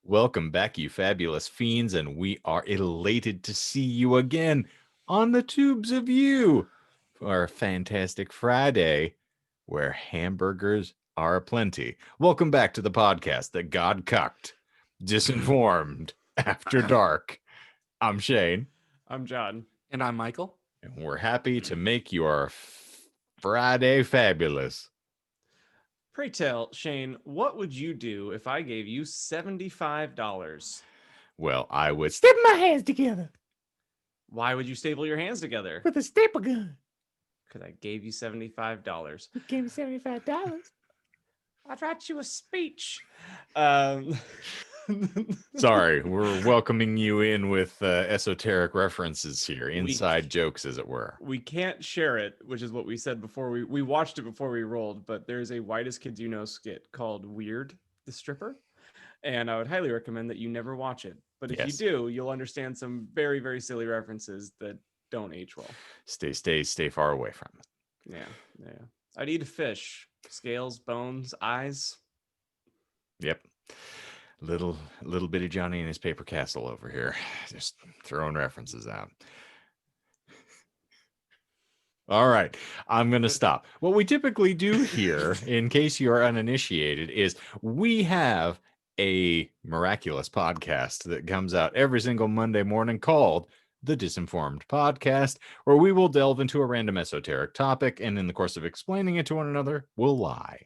Welcome back, you fabulous fiends, and we are elated to see you again on the tubes of you for a fantastic Friday where hamburgers are aplenty. Welcome back to the podcast that God cucked, Disinformed, After Dark. I'm Shane. I'm John. And I'm Michael. And we're happy to make your Friday fabulous. Pray tell, Shane, what would you do if I gave you $75? Well, I would staple my hands together Why would you staple your hands together? with a staple gun. Because I gave you $75. You gave me $75. I'd write you a speech. Sorry, we're welcoming you in with esoteric references here, inside jokes, as it were. We can't share it, which is what we said before we watched it before we rolled, but there's a Whitest Kids You Know skit called Weird, the Stripper, and I would highly recommend that you never watch it. But if you do, you'll understand some very, very silly references that don't age well. Stay far away from it. Yeah. I'd eat a fish. Scales, bones, eyes. Yep. Little bitty Johnny and his paper castle over here, just throwing references out. All right, I'm going to stop. What we typically do here, in case you are uninitiated, is we have a miraculous podcast that comes out every single Monday morning called the Disinformed Podcast, where we will delve into a random esoteric topic, and in the course of explaining it to one another, we'll lie.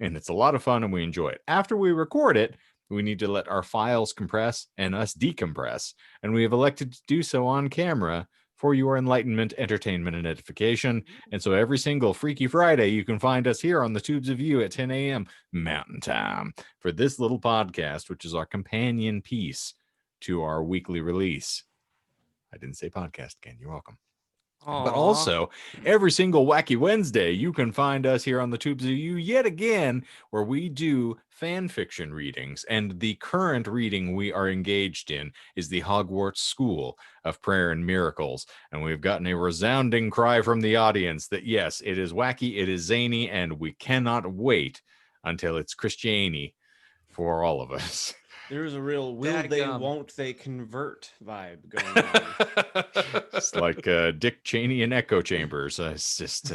And it's a lot of fun, and we enjoy it. After we record it, we need to let our files compress and us decompress, and we have elected to do so on camera for your enlightenment, entertainment, and edification. And so every single Freaky Friday, you can find us here on the Tubes of You at 10 a.m. Mountain Time for this little podcast, which is our companion piece to our weekly release. I didn't say podcast again. You're welcome. Aww. But also, every single Wacky Wednesday, you can find us here on the Tubes of You yet again, where we do fan fiction readings. And the current reading we are engaged in is the Hogwarts School of Prayer and Miracles. And we've gotten a resounding cry from the audience that, yes, it is wacky, it is zany, and we cannot wait until it's Christianity for all of us. There's a real will they, won't they convert vibe going on. It's like Dick Cheney and Echo Chambers. It's just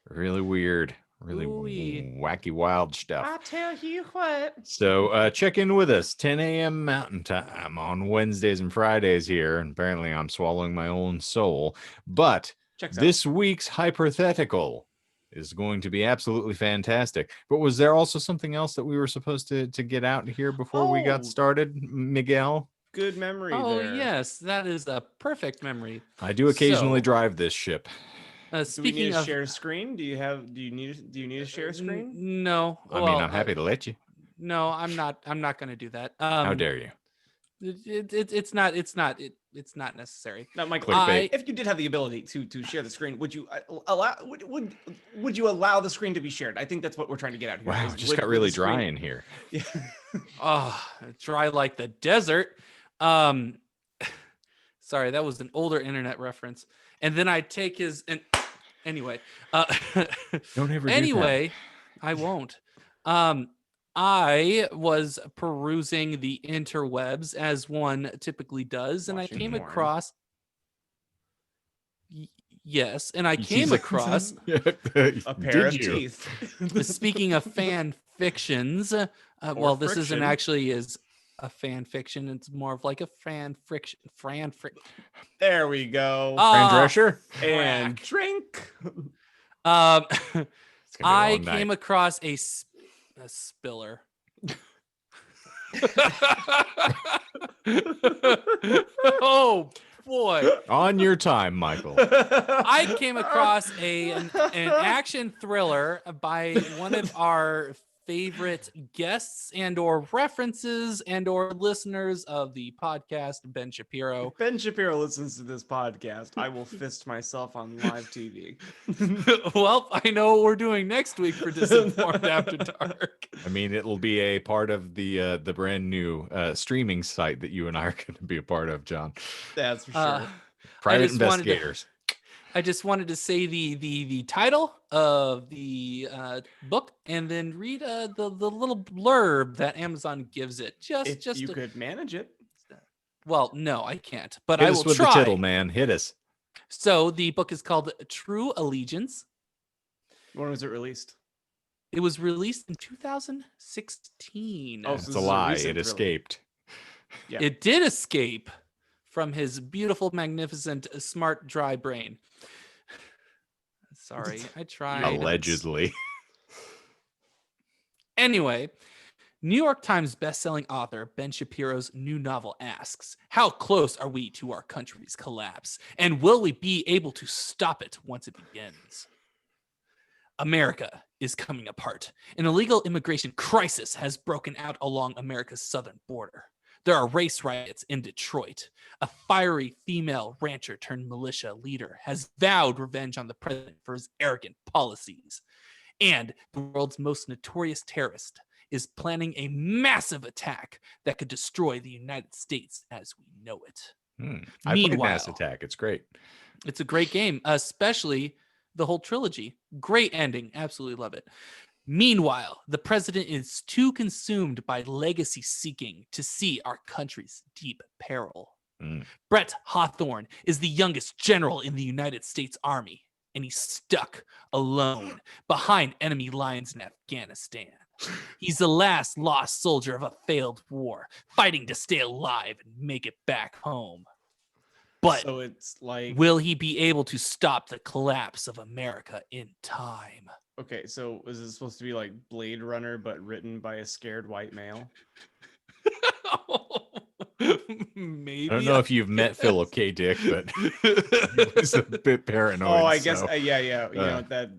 really weird, really wacky, wild stuff. I tell you what. So check in with us, 10 a.m. Mountain Time on Wednesdays and Fridays here. And apparently I'm swallowing my own soul. But this week's hypothetical is going to be absolutely fantastic. But was there also something else that we were supposed to get out here before we got started, Miguel? Good memory. Oh, yes, that is a perfect memory. I do occasionally drive this ship. Do we need to share a screen? Do you need to share a screen? No. I mean, I'm happy to let you. No, I'm not going to do that. How dare you? It's not necessary. Now, Michael, if you did have the ability to share the screen, would you allow would you allow the screen to be shared? I think that's what we're trying to get out here. Wow, it just got really dry in here. Yeah. Oh, dry like the desert. Sorry, that was an older internet reference. And then I take his anyway. Don't ever. Anyway, I won't. I was perusing the interwebs as one typically does, and I came across. Yes, and I came across a pair of teeth. Speaking of fan fictions, well, this isn't actually is a fan fiction. It's more of like a fan friction. There we go. Fran Drescher and drink. I came across a spiller. Oh boy! On your time, Michael. I came across an action thriller by one of our favorite guests and or references and or listeners of the podcast, Ben Shapiro. If Ben Shapiro listens to this podcast, I will fist myself on live TV. Well, I know what we're doing next week for Disinformed After Dark. I mean, it'll be a part of the brand new streaming site that you and I are going to be a part of, John. That's for sure. Private investigators. I just wanted to say the title of the book and then read the little blurb that Amazon gives it. If you could manage it. Well, no, I can't, but Hit I us will with try. the tittle, man. Hit us. So the book is called True Allegiance. When was it released? It was released in 2016. Oh, It's a lie. It escaped. Yeah. It did escape from his beautiful, magnificent, smart, dry brain. Sorry, I tried. Allegedly. Anyway, New York Times bestselling author Ben Shapiro's new novel asks, how close are we to our country's collapse? And will we be able to stop it once it begins? America is coming apart. An illegal immigration crisis has broken out along America's southern border. There are race riots in Detroit. A fiery female rancher turned militia leader has vowed revenge on the president for his arrogant policies. And the world's most notorious terrorist is planning a massive attack that could destroy the United States as we know it. I played Meanwhile, Mass Attack. It's great. It's a great game, especially the whole trilogy. Great ending. Absolutely love it. Meanwhile, the president is too consumed by legacy seeking to see our country's deep peril. Brett Hawthorne is the youngest general in the United States Army, and he's stuck alone behind enemy lines in Afghanistan. He's the last lost soldier of a failed war, fighting to stay alive and make it back home. But so it's like, will he be able to stop the collapse of America in time? okay, so is it supposed to be like Blade Runner, but written by a scared white male? Maybe. Oh, I don't know if you've met Philip K. Dick, but he's a bit paranoid. Oh, I guess, so, yeah. You know, that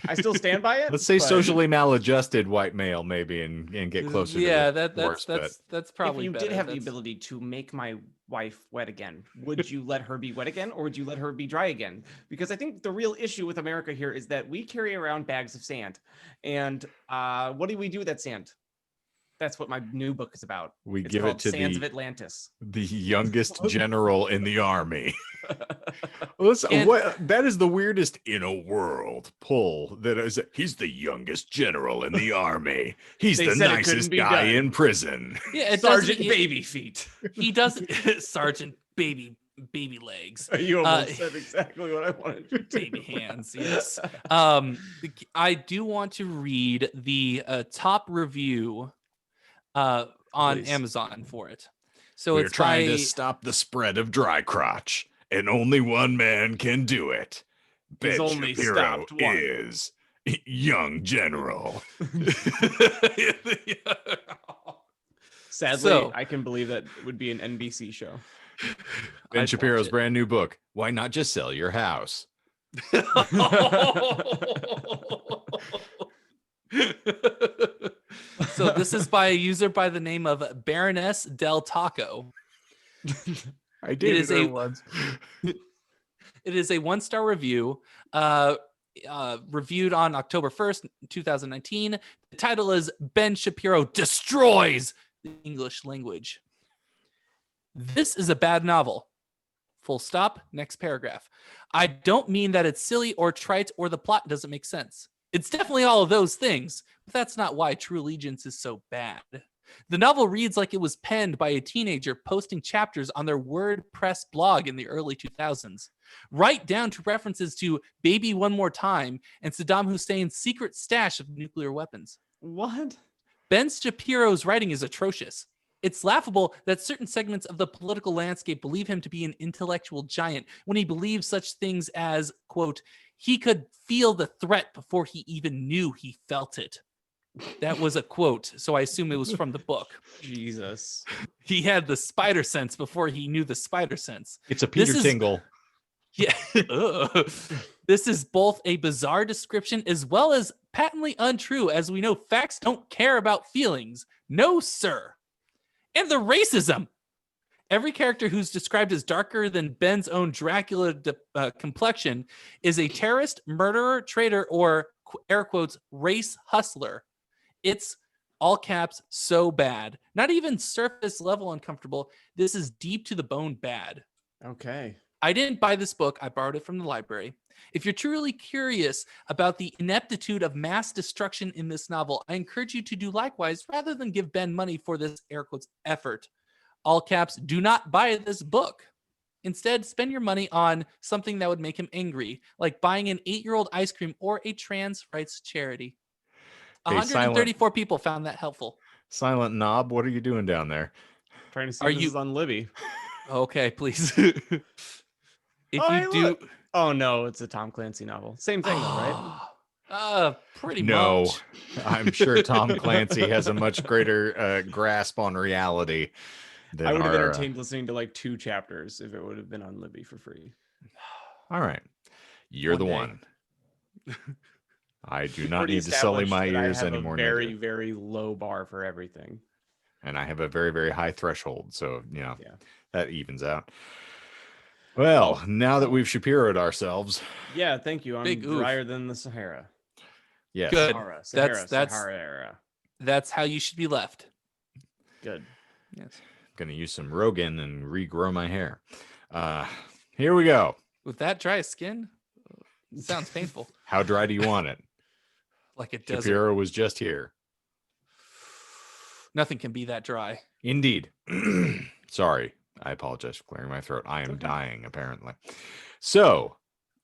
I still stand by it. let's say but socially maladjusted white male, maybe, and get closer. Yeah, to the worst bet. that's probably. If you better. did have the That's- ability to make my wife wet again, would you let her be wet again, or would you let her be dry again? Because I think the real issue with America here is that we carry around bags of sand, and what do we do with that sand? That's what my new book is about. We It's give it called to Sands of Atlantis. the youngest general in the army. Listen, And- that is the weirdest in a world pull. That is, he's the youngest general in the army. He's They the said it couldn't nicest be guy done. in prison. Yeah, it Sergeant doesn't- Baby Feet. He doesn't. Sergeant Baby legs. You almost said exactly what I wanted you to. Baby hands. Yes. I do want to read the top review on Please. Amazon for it. So We're it's trying by, to stop the spread of dry crotch, and only one man can do it. He's Ben only Shapiro stopped one. is young general. Sadly, So- I can believe that would be an NBC show. Ben I'd Shapiro's watch it. brand new book. Why not just sell your house? So this is by a user by the name of Baroness Del Taco. I did is it a- once. It is a 1-star review, reviewed on October 1st, 2019. The title is Ben Shapiro Destroys the English Language. This is a bad novel. Full stop. Next paragraph. I don't mean that it's silly or trite or the plot doesn't make sense. It's definitely all of those things, but that's not why True Allegiance is so bad. The novel reads like it was penned by a teenager posting chapters on their WordPress blog in the early 2000s, right down to references to Baby One More Time and Saddam Hussein's secret stash of nuclear weapons. What? Ben Shapiro's writing is atrocious. It's laughable that certain segments of the political landscape believe him to be an intellectual giant when he believes such things as, quote, he could feel the threat before he even knew he felt it. That was a quote, so I assume it was from the book. Jesus. He had the spider sense before he knew the spider sense. It's a Peter This is- Tingle. Yeah. Ugh. This is both a bizarre description as well as patently untrue, as we know facts don't care about feelings. No, sir. And the racism. Every character who's described as darker than Ben's own Dracula complexion is a terrorist, murderer, traitor, or air quotes, race hustler. It's all caps so bad. Not even surface level uncomfortable. This is deep to the bone bad. Okay. I didn't buy this book. I borrowed it from the library. If you're truly curious about the ineptitude of mass destruction in this novel, I encourage you to do likewise rather than give Ben money for this air quotes effort. All caps, do not buy this book. Instead, spend your money on something that would make him angry, like buying an 8-year-old ice cream or a trans rights charity. Hey, 134 people found that helpful. Silent Knob, what are you doing down there? Trying to see Are if this you- is on Libby. Okay, please. If Oh, you hey, do, look. Oh no, it's a Tom Clancy novel. Same thing though, right? Pretty No, much. I'm sure Tom Clancy has a much greater grasp on reality than I would have our, entertained listening to like 2 chapters if it would have been on Libby for free. all right, you're One the day. one. I do not Pretty need to sully my established that ears I have anymore. a very, neither. very low bar for everything. And I have a very, very high threshold. So, Yeah. that evens out. Well, now that we've Shapiro'd ourselves. Yeah, thank you. I'm Big oof. drier than the Sahara. Yes. Good. Sahara, That's- Sahara. That's how you should be left. Good. Yes. Going to use some Rogan and regrow my hair. Here we go. With that dry skin, it sounds painful. How dry do you want it? Like a desert. Shapiro was just here. Nothing can be that dry. Indeed. Sorry. I apologize for clearing my throat. I am okay. dying, apparently. So,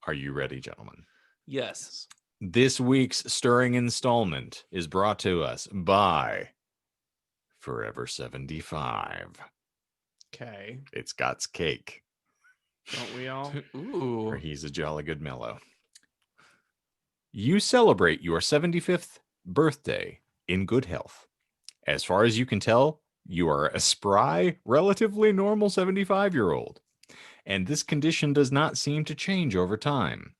are you ready, gentlemen? Yes. This week's stirring installment is brought to us by Forever 75. Okay. It's Scott's cake, Don't we all? or Ooh. he's a jolly good mellow. You celebrate your 75th birthday in good health. As far as you can tell, you are a spry, relatively normal 75-year-old. And this condition does not seem to change over time.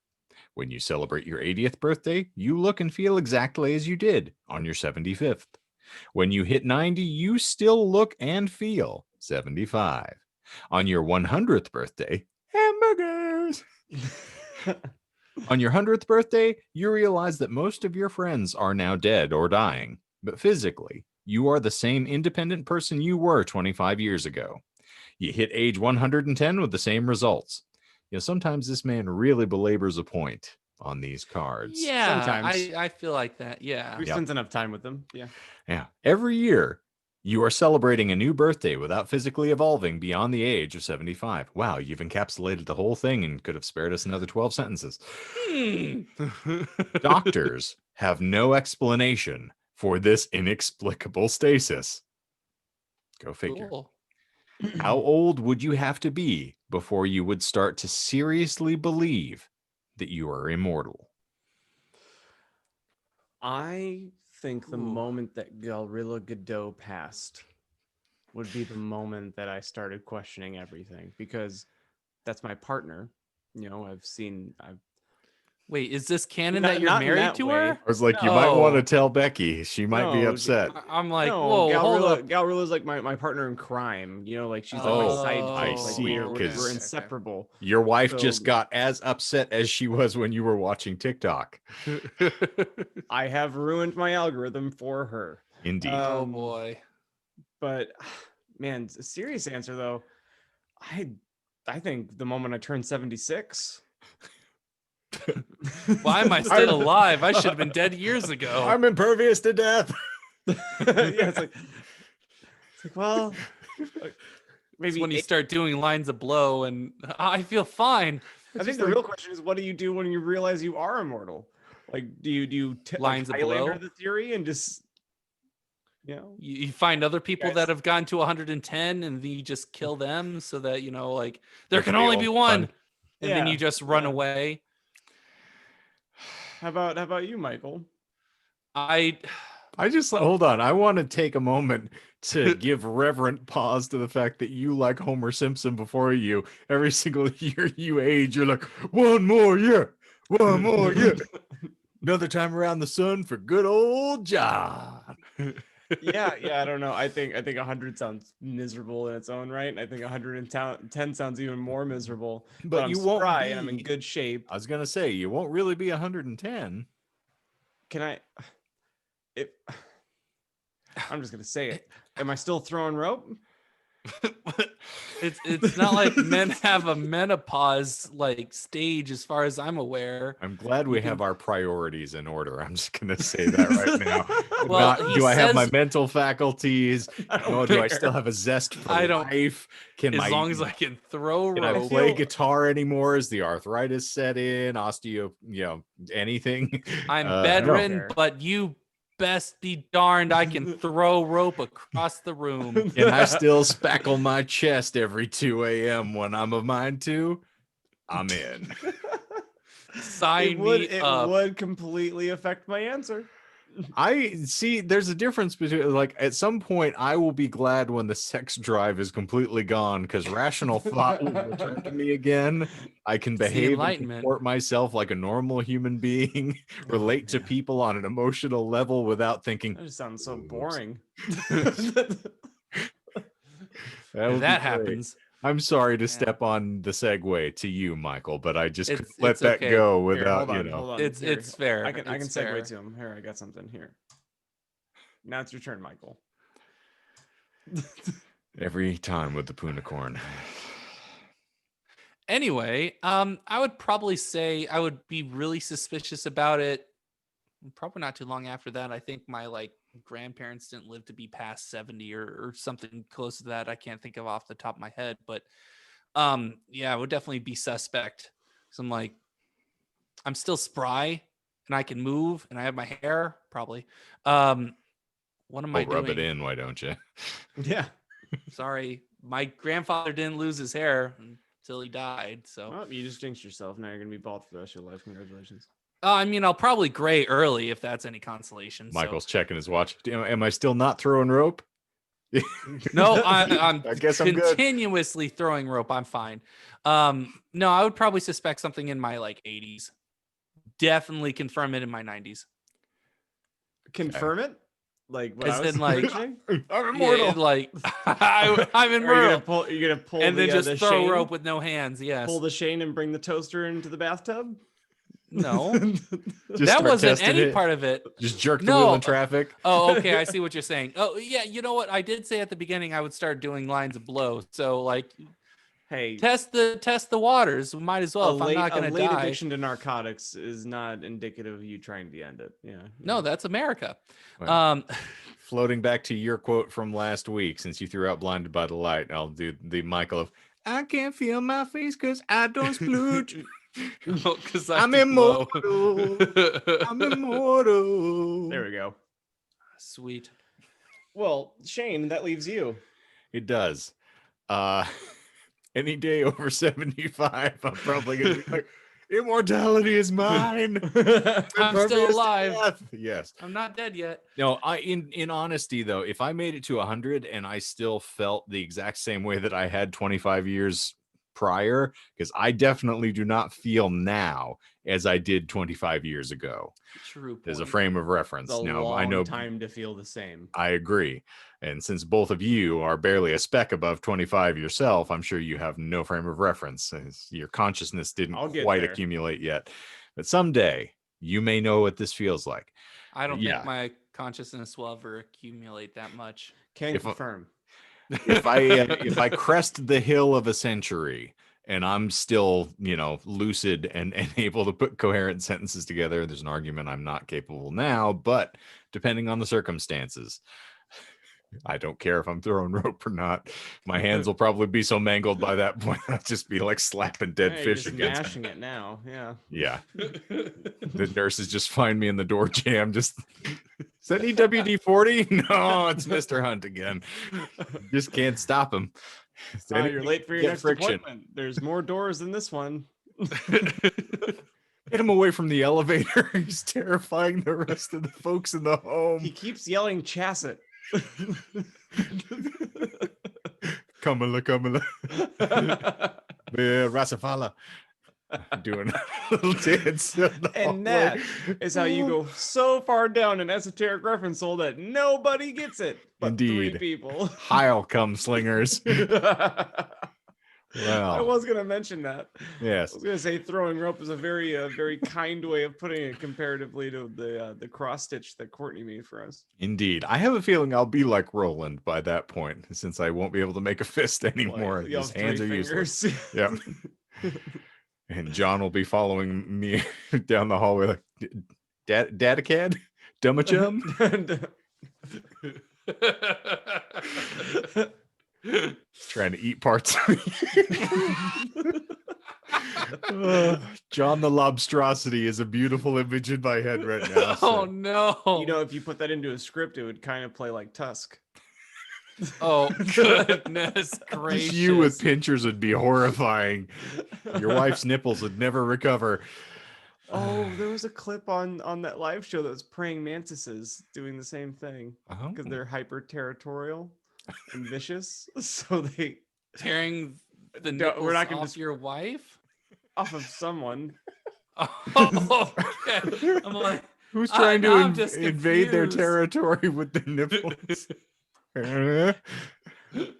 When you celebrate your 80th birthday, you look and feel exactly as you did on your 75th. When you hit 90, you still look and feel 75. On your 100th birthday, hamburgers. On your 100th birthday, you realize that most of your friends are now dead or dying, but physically, you are the same independent person you were 25 years ago. You hit age 110 with the same results. Sometimes this man really belabors a point on these cards. Yeah, Sometimes. I feel like that. Yeah. We spent enough time with them. Yeah. Yeah. Every year, you are celebrating a new birthday without physically evolving beyond the age of 75. Wow, you've encapsulated the whole thing and could have spared us another 12 sentences. Doctors have no explanation for this inexplicable stasis. Go figure. Cool. How old would you have to be before you would start to seriously believe that you are immortal? I think the Ooh. moment that Galrilla Godot passed would be the moment that I started questioning everything, because that's my partner. I've Wait, is this canon Not- that you're not in married that to way. her? I was like, you might No. want to tell Becky. She might be No, upset. I'm like, no, whoa, hold up. Galrilla's like my partner in crime. Like she's like Oh, my sidekick. I Like see, we're 'cause- inseparable. Your wife just So- got as upset as she was when you were watching TikTok. I have ruined my algorithm for her. Indeed. Oh Um, boy. But man, a serious answer though, I think the moment I turned 76. Why am I still alive? I should have been dead years ago. I'm impervious to death. Yeah, it's like well, It's maybe when you start doing lines of blow and I feel fine. I think the real question is, what do you do when you realize you are immortal? Like, do you Lines of Highlander blow? the theory and just You find other people guys- that have gone to 110 and then you just kill them so that, like there That's can the only old be one. fun. And then Yeah, you just run yeah. away. How about you, Michael? I just hold on. I want to take a moment to give reverent pause to the fact that you, like Homer Simpson before you, every single year you age, you're like, one more year, one more year. Another time around the sun for good old John. Yeah, I don't know. I think 100 sounds miserable in its own right. And I think 110 sounds even more miserable. But I'm you won't spry and I'm in be- good shape. I was gonna say you won't really be 110. Can I? I'm just gonna say it. Am I still throwing rope? It's not like men have a menopause like stage, as far as I'm aware. I'm glad we You can- have our priorities in order. I'm just gonna say that right now. Well, Not, he do I have my says- mental faculties? No, do I still have a zest for I don't- life? Can As my long as I can throw can I rope. play guitar anymore? Is the arthritis set in? Anything? I'm no. bedridden, care. but you best be darned I can throw rope across the room. Can I still spackle my chest every 2 a.m. when I'm of mine to? I'm in. Sign it me up. would completely affect my answer. I see there's a difference between, like, at some point I will be glad when the sex drive is completely gone because rational thought will return to me again. I can the behave and enlightenment. comport myself like a normal human being, relate to man. people on an emotional level without thinking. That just sounds so Oops. boring. That would If be that great. happens. I'm sorry to Yeah. step on the segue to you, Michael, but I just couldn't It's- let it's that okay. go Here, without, hold on. It's Here, fair. I can It's segue fair. to him. Here, I got something here. Now it's your turn, Michael. every time with the punicorn. Anyway, I would probably say I would be really suspicious about it. Probably not too long after that. I think my grandparents didn't live to be past 70 or something close to that. I can't think of off the top of my head, but yeah, I would definitely be suspect. So I'm still spry and I can move and I have my hair probably. What am I doing? Rub it in, why don't you? Yeah. Sorry, my grandfather didn't lose his hair until he died. So Well, you just jinxed yourself. Now you're gonna be bald for the rest of your life. Congratulations. I mean, I'll probably gray early if that's any consolation. Michael's checking his watch. Am I still not throwing rope? No, I'm I guess I'm good. continuously throwing rope. I'm fine. No, I would probably suspect something in my 80s. Definitely confirm it in my 90s. Confirm it? Like what As I was in, mentioning? I'm Yeah, I'm Are immortal. you gonna pull And the, then just the throw Shane, rope with no hands. Yes. pull the Shane and bring the toaster into the bathtub? No, Just that start wasn't testing any it. part of it. Just jerk the No. wheel in traffic. Oh, okay. I see what you're saying. Oh, yeah. You know what? I did say at the beginning I would start doing lines of blow. So Hey, test the waters. Might as well. If I'm not a gonna late die. addiction to narcotics is not indicative of you trying to end it. Yeah. No, that's America. Well, floating back to your quote from last week, since you threw out "Blinded by the Light," I'll do the Michael of "I can't feel my face because I don't splooge. Because I'm immortal. I'm immortal." There we go. Sweet. Well, Shane, that leaves you. It does. Any day over 75, I'm probably gonna be like, immortality is mine. I'm still Impervious to alive. death. Yes. I'm not dead yet. No, in honesty though, if I made it to 100 and I still felt the exact same way that I had 25 years prior, because I definitely do not feel now as I did 25 years ago. True. There's a point. frame of reference. It's a Now long I know time to feel the same. I agree. And since both of you are barely a speck above 25 yourself, I'm sure you have no frame of reference. Since your consciousness didn't I'll get quite there. accumulate yet. But someday you may know what this feels like. I don't Yeah. think my consciousness will ever accumulate that much. Can If- confirm. If I crest the hill of a century and I'm still, lucid and able to put coherent sentences together, there's an argument I'm not capable now, but depending on the circumstances, I don't care if I'm throwing rope or not. My hands will probably be so mangled by that point, I'll just be like slapping dead Hey, you're fish just against. mashing it now. Yeah. Yeah. The nurses just find me in the door jam. Just, is that EWD-40? No, it's Mr. Hunt again. Just can't stop him. You're late for your Get next friction. appointment. There's more doors than this one. Get him away from the elevator. He's terrifying the rest of the folks in the He home. keeps yelling Chassit. Kamala, Kamala. Rasafala. Doing a little dance. in the And hallway. that is how you go so far down an esoteric reference hole that nobody gets it but Indeed. 3 people. Heil come slingers. Well, I was gonna mention that. yes. I was gonna say throwing rope is a very kind way of putting it comparatively to the cross stitch that Courtney made for us. Indeed. I have a feeling I'll be like Roland by that point, since I won't be able to make a fist anymore. You'll His have hands 3 are useless. fingers. Yep. And John will be following me down the hallway like, Dadacad? Dumachum? Trying to eat parts of me. John the Lobstrosity is a beautiful image in my head right now. Oh no. You know, if you put that into a script, it would kind of play like Tusk. Oh goodness gracious. Just you with pinchers would be horrifying. Your wife's nipples would never recover. Oh, there was a clip on that live show that was praying mantises doing the same thing because they're hyper territorial and vicious. So they tearing the No, nipples we're not gonna off your wife. off of someone. Oh, okay. I'm like, Who's trying now to I'm just invade their confused. territory with their nipples?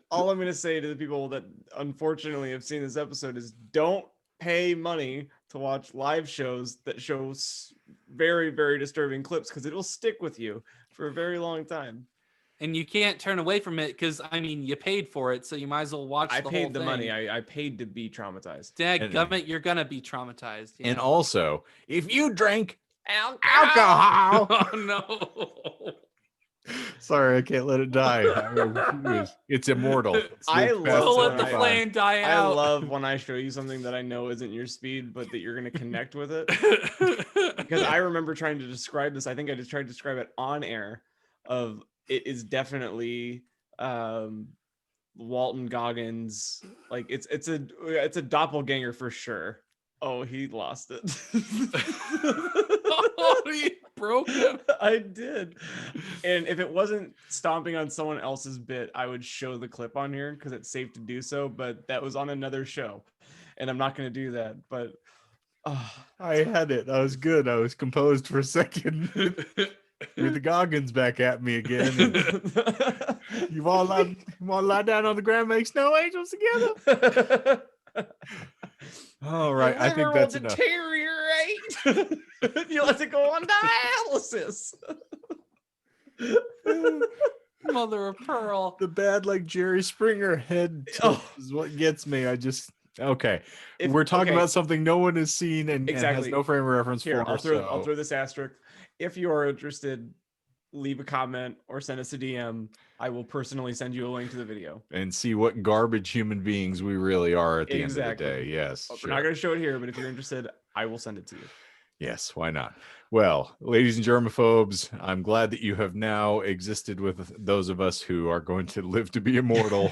All I'm gonna say to the people that unfortunately have seen this episode is don't pay money to watch live shows that show very disturbing clips because it will stick with you for a very long time. and you can't turn away from it because I mean you paid for it, so you might as well watch. I the paid whole the thing. money. I paid to be traumatized. Dadgummit, you're gonna be traumatized. And yeah. also, if you drank alcohol. Oh no. Sorry, I can't let it die. It's immortal. It's I lived love past Don't let the 75. flame die I out. love when I show you something that I know isn't your speed, but that you're going to connect with it. Because I remember trying to describe this. I think I just tried to describe it on air. Of it is definitely Walton Goggins. Like it's a doppelganger for sure. Oh, he lost it. Oh, he broke him. I did. And if it wasn't stomping on someone else's bit, I would show the clip on here because it's safe to do so. But that was on another show, and I'm not going to do that. But I had it. I was good. I was composed for a second. With the Goggins back at me again. And you want to lie down on the ground, make snow angels together? All right, I think that's enough. Deteriorate. You let it go on dialysis. Mother of pearl. The bad, like Jerry Springer head tilt is what gets me. Okay. We're talking about something no one has seen and has no frame of reference Here, for. I'll throw this asterisk. If you are interested, leave a comment or send us a DM. I will personally send you a link to the video. And see what garbage human beings we really are at the end of the day. Yes. We're not going to show it here, but if you're interested, I will send it to you. Yes, why not? Well, ladies and germaphobes, I'm glad that you have now existed with those of us who are going to live to be immortal.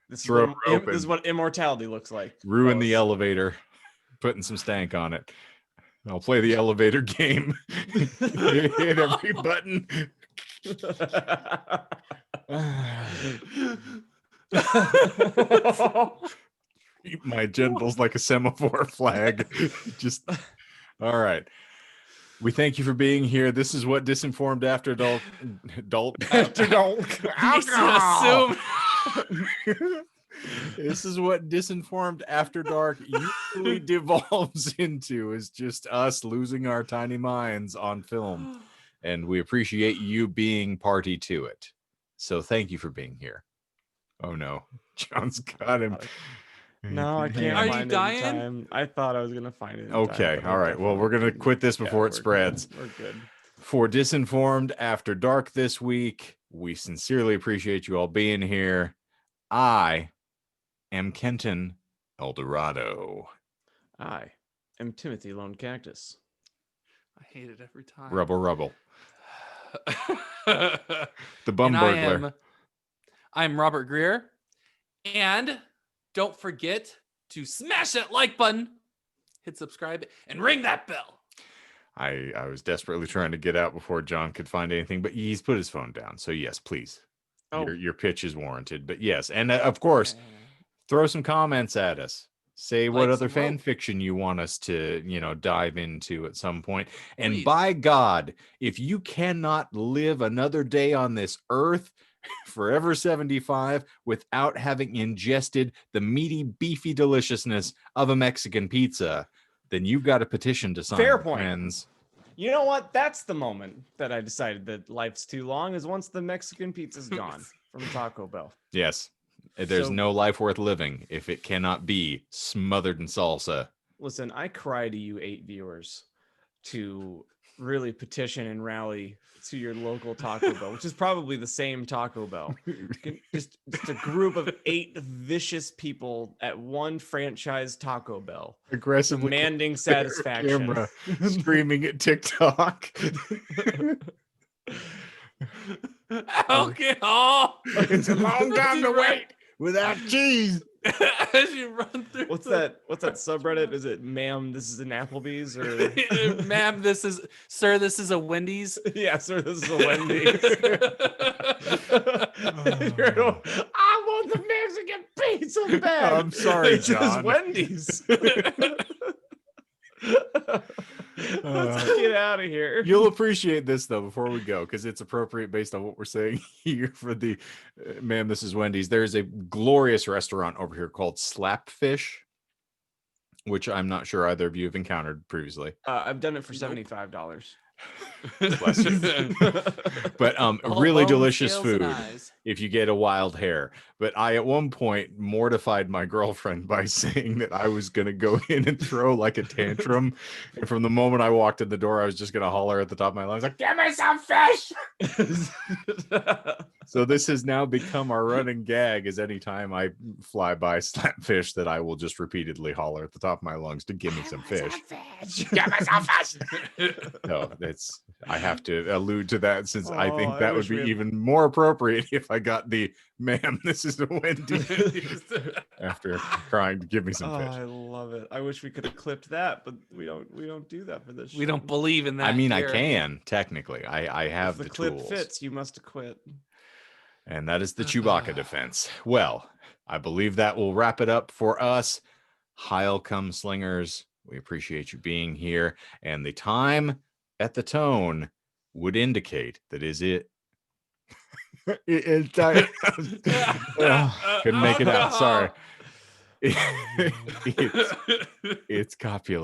This is what immortality looks like. Ruin the elevator, putting some stank on it. I'll play the elevator game. Hit every button. Treat my genitals like a semaphore flag. Just all right. We thank you for being here. This is what Disinformed After Adult Assume. This is what Disinformed After Dark usually devolves into, is just us losing our tiny minds on film. And we appreciate you being party to it. So thank you for being here. Oh no, John's got him. No, I can't. Are you find it in dying? time. I thought I was gonna find it. Okay, all right. Well, we're gonna quit this before it spreads. We're good. For Disinformed After Dark this week, we sincerely appreciate you all being here. I am Kenton Eldorado. I am Timothy Lone Cactus. I hate it every time. Rubble. The bum And burglar. I'm Robert Greer. And don't forget to smash that like button, hit subscribe, and ring that bell. I was desperately trying to get out before John could find anything, but he's put his phone down. So yes, please. Your pitch is warranted. But yes, and of course, throw some comments at us. Say what Like other some fan rope. fiction you want us to, dive into at some point. And Please. by God, if you cannot live another day on this earth, forever 75, without having ingested the meaty, beefy deliciousness of a Mexican pizza, then you've got a petition to sign. Fair point. Friends. You know what? That's the moment that I decided that life's too long, is once the Mexican pizza's gone from Taco Bell. Yes. There's So- no life worth living if it cannot be smothered in salsa. Listen, I cry to you 8 viewers to really petition and rally to your local Taco Bell, which is probably the same Taco Bell. Just a group of 8 vicious people at one franchise Taco Bell, Aggressively demanding satisfaction. camera, screaming at TikTok. Alcohol. It's a long time to wait without cheese. As you run through. What's that subreddit? Is it, ma'am, this is an Applebee's, or Ma'am, this is a Wendy's. yeah, sir, this is a Wendy's. I want the Mexican pizza bad. I'm sorry, This is John. Wendy's. Let's get out of here. You'll appreciate this though before we go, because it's appropriate based on what we're saying here for the man. This is Wendy's. There's a glorious restaurant over here called Slapfish, which I'm not sure either of you have encountered previously. I've done it for $75. Bless you. But All really bone, delicious scales, and food eyes. if you get a wild hair. But I at one point mortified my girlfriend by saying that I was gonna go in and throw like a tantrum, and from the moment I walked in the door I was just gonna holler at the top of my lungs like, "Give me some fish!" So this has now become our running gag, is anytime I fly by Slapfish that I will just repeatedly holler at the top of my lungs to give me some fish. Give me some fish! No, I have to allude to that, since I Oh, think I that would wish we be had- even more appropriate if I got the "ma'am, this is a Wendy's" after crying to give me some Oh, fish. I love it. I wish we could have clipped that, but we don't do that for this show. We don't believe in that. I mean, I here. can technically. I have If the the clip tools. fits, you must have quit. And that is the Chewbacca defense. Well, I believe that will wrap it up for us. Heil come slingers. We appreciate you being here. And the time at the tone would indicate that is it. It's time. Couldn't make it out. Sorry. It's copulating.